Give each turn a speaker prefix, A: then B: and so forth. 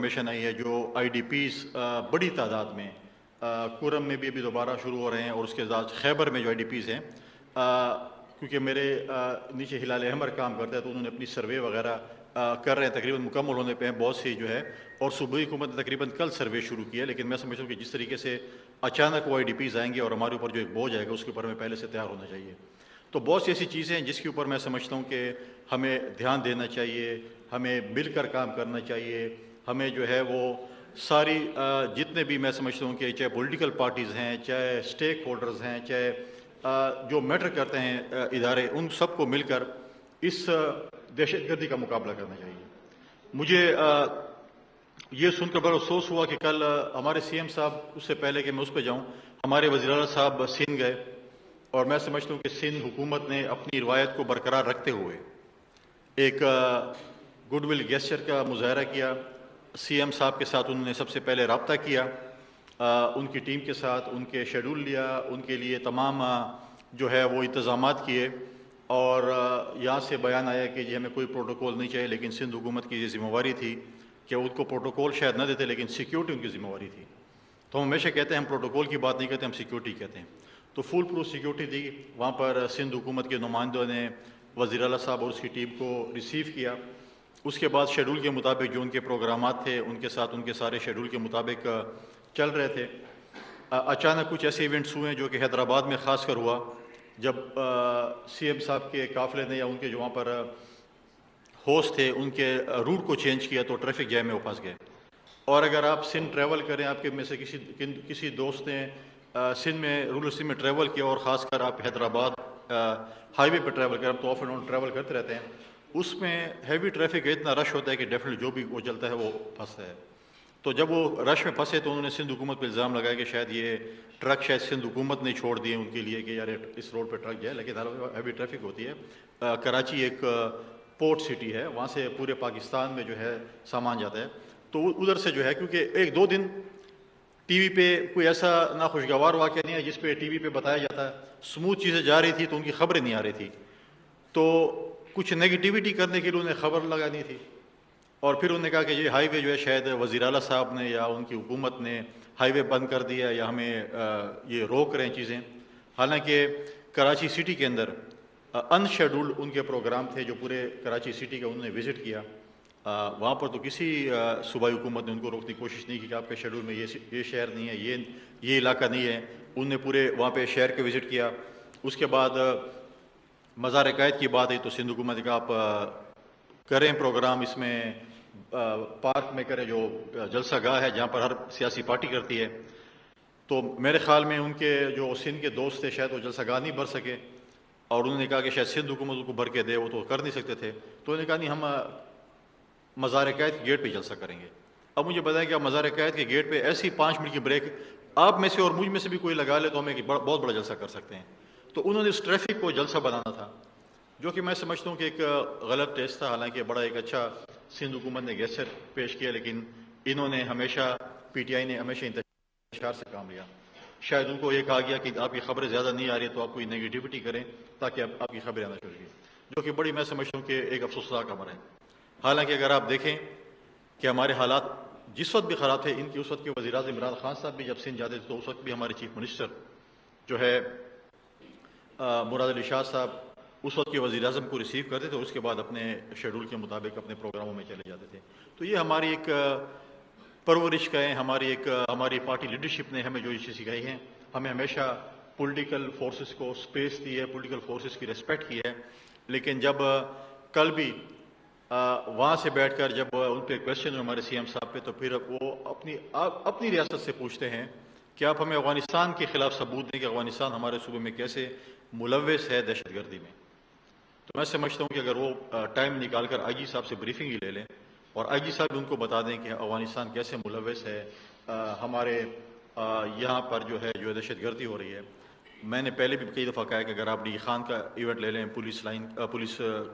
A: Information آئی ہے جو I D Ps بڑی تعداد میں کورم میں بھی ابھی دوبارہ شروع ہو رہے ہیں، اور اس کے ساتھ خیبر میں جو آئی ڈی پیز ہیں، کیونکہ میرے نیچے ہلال احمر کام کرتا ہے تو انہوں نے اپنی سروے وغیرہ کر رہے ہیں، تقریباً مکمل ہونے پہ ہیں بہت سی جو ہے، اور صوبائی حکومت نے تقریباً کل سروے شروع کیا ہے، لیکن میں سمجھتا ہوں کہ جس طریقے سے اچانک وہ آئی ڈی پیز آئیں گے اور ہمارے اوپر جو ایک بوجھ آئے گا اس کے اوپر ہمیں پہلے سے تیار ہونا چاہیے. تو بہت سی ایسی چیزیں ہیں جس کے اوپر میں سمجھتا ہوں کہ ہمیں دھیان دینا چاہیے، ہمیں مل کر کام کرنا چاہیے، ہمیں جو ہے وہ ساری جتنے بھی میں سمجھتا ہوں کہ چاہے پولیٹیکل پارٹیز ہیں، چاہے اسٹیک ہولڈرز ہیں، چاہے جو میٹر کرتے ہیں ادارے، ان سب کو مل کر اس دہشت گردی کا مقابلہ کرنا چاہیے. مجھے یہ سن کر بڑا افسوس ہوا کہ کل ہمارے سی ایم صاحب، اس سے پہلے کہ میں اس پہ جاؤں، ہمارے وزیر اعلیٰ صاحب سندھ گئے، اور میں سمجھتا ہوں کہ سندھ حکومت نے اپنی روایت کو برقرار رکھتے ہوئے ایک گڈ ول گیسچر کا مظاہرہ کیا. سی ایم صاحب کے ساتھ انہوں نے سب سے پہلے رابطہ کیا، ان کی ٹیم کے ساتھ ان کے شیڈول لیا، ان کے لیے تمام جو ہے وہ انتظامات کیے، اور یہاں سے بیان آیا کہ جی ہمیں کوئی پروٹوکول نہیں چاہیے، لیکن سندھ حکومت کی یہ ذمہ داری تھی کہ ان کو پروٹوکول شاید نہ دیتے لیکن سیکیورٹی ان کی ذمہ داری تھی. تو ہم ہمیشہ کہتے ہیں ہم پروٹوکول کی بات نہیں کرتے، ہم سیکیورٹی کہتے ہیں. تو فل پروف سیکیورٹی دی. وہاں پر سندھ حکومت کے نمائندوں نے وزیر اعلیٰ صاحب اور اس کی ٹیم کو ریسیو کیا. اس کے بعد شیڈول کے مطابق جو ان کے پروگرامات تھے ان کے ساتھ ان کے سارے شیڈول کے مطابق چل رہے تھے. اچانک کچھ ایسے ایونٹس ہوئے جو کہ حیدرآباد میں خاص کر ہوا، جب سی ایم صاحب کے قافلے نے یا ان کے جو وہاں پر ہوسٹ تھے ان کے روٹ کو چینج کیا تو ٹریفک جیم میں وہ پھنس گئے. اور اگر آپ سندھ ٹریول کریں، آپ کے میں سے کسی دوست نے سندھ میں رورل سندھ میں ٹریول کیا، اور خاص کر آپ حیدرآباد ہائی وے پہ ٹریول کریں، آپ تو آف اینڈ آن ٹریول کرتے رہتے ہیں، اس میں ہیوی ٹریفک اتنا رش ہوتا ہے کہ ڈیفینیٹلی جو بھی وہ چلتا ہے وہ پھنستا ہے. تو جب وہ رش میں پھنسے تو انہوں نے سندھ حکومت پہ الزام لگایا کہ شاید یہ ٹرک شاید سندھ حکومت نے چھوڑ دیے ان کے لیے کہ یار اس روڈ پہ ٹرک جائے، لیکن ہیوی ٹریفک ہوتی ہے. کراچی ایک پورٹ سٹی ہے، وہاں سے پورے پاکستان میں جو ہے سامان جاتا ہے. تو ادھر سے جو ہے کیونکہ ایک دو دن ٹی وی پہ کوئی ایسا ناخوشگوار واقعہ نہیں ہے جس پہ ٹی وی پہ بتایا جاتا ہے، سموتھ چیزیں جا رہی تھی تو ان کی خبریں نہیں آ رہی تھی، تو کچھ نگیٹیوٹی کرنے کے لیے انہیں خبر لگانی تھی. اور پھر انہوں نے کہا کہ یہ ہائی وے جو ہے شاید وزیر اعلیٰ صاحب نے یا ان کی حکومت نے ہائی وے بند کر دیا یا ہمیں یہ روک رہے ہیں چیزیں. حالانکہ کراچی سٹی کے اندر ان شیڈولڈ ان کے پروگرام تھے جو پورے کراچی سٹی کا انہوں نے وزٹ کیا. وہاں پر تو کسی صوبائی حکومت نے ان کو روکنے کی کوشش نہیں کی کہ آپ کے شیڈول میں یہ شہر نہیں ہے، یہ علاقہ نہیں ہے. انہوں نے پورے وہاں پہ شہر کے وزٹ کیا. اس کے بعد مزار قائد کی بات آئی تو سندھ حکومت نے کہا آپ کریں پروگرام اس میں پارک میں کریں جو جلسہ گاہ ہے جہاں پر ہر سیاسی پارٹی کرتی ہے. تو میرے خیال میں ان کے جو سندھ کے دوست تھے شاید وہ جلسہ گاہ نہیں بھر سکے، اور انہوں نے کہا کہ شاید سندھ حکومت کو بھر کے دے، وہ تو کر نہیں سکتے تھے. تو انہوں نے کہا نہیں ہم مزار قائد کے گیٹ پہ جلسہ کریں گے. اب مجھے بتائیں کہ آپ مزار قائد کے گیٹ پہ ایسی 5 منٹ کی بریک آپ میں سے اور مجھ میں سے بھی کوئی لگا لے تو ہم ایک بہت بڑا جلسہ کر سکتے ہیں. تو انہوں نے اس ٹریفک کو جلسہ بنانا تھا، جو کہ میں سمجھتا ہوں کہ ایک غلط ٹیسٹ تھا. حالانکہ بڑا ایک اچھا سندھ حکومت نے گیسچر پیش کیا، لیکن انہوں نے ہمیشہ پی ٹی آئی نے ہمیشہ انتشار سے کام لیا. شاید ان کو یہ کہا گیا کہ آپ کی خبریں زیادہ نہیں آ رہی تو آپ کوئی نگیٹیوٹی کریں تاکہ آپ کی خبریں آنا شروع کریں، جو کہ بڑی میں سمجھتا ہوں کہ ایک افسوسناک امر ہے. حالانکہ اگر آپ دیکھیں کہ ہمارے حالات جس وقت بھی خراب تھے، ان کی اس وقت کے وزیر اعظم عمران خان صاحب بھی جب سندھ جاتے تھے تو اس وقت بھی ہمارے چیف منسٹر جو ہے مراد علی شاہ صاحب اس وقت کے وزیر اعظم کو ریسیو کرتے تھے، اور اس کے بعد اپنے شیڈول کے مطابق اپنے پروگراموں میں چلے جاتے تھے. تو یہ ہماری ایک پرورش کا ہے، ہماری پارٹی لیڈرشپ نے ہمیں جو یہ چیز سکھائی ہیں. ہمیں ہمیشہ پولیٹیکل فورسز کو سپیس دی ہے، پولیٹیکل فورسز کی ریسپیکٹ کی ہے. لیکن جب کل بھی وہاں سے بیٹھ کر جب ان پہ کویشچن ہمارے سی ایم صاحب پہ، تو پھر وہ اپنی ریاست سے پوچھتے ہیں کہ آپ ہمیں افغانستان کے خلاف ثبوت دیں کہ افغانستان ہمارے صوبے میں کیسے ملوث ہے دہشت گردی میں. تو میں سمجھتا ہوں کہ اگر وہ ٹائم نکال کر آئی جی صاحب سے بریفنگ ہی لے لیں اور آئی جی صاحب ان کو بتا دیں کہ افغانستان کیسے ملوث ہے ہمارے یہاں پر جو ہے جو دہشت گردی ہو رہی ہے. میں نے پہلے بھی کئی دفعہ کہا ہے کہ اگر آپ ڈی خان کا ایونٹ لے لیں، پولیس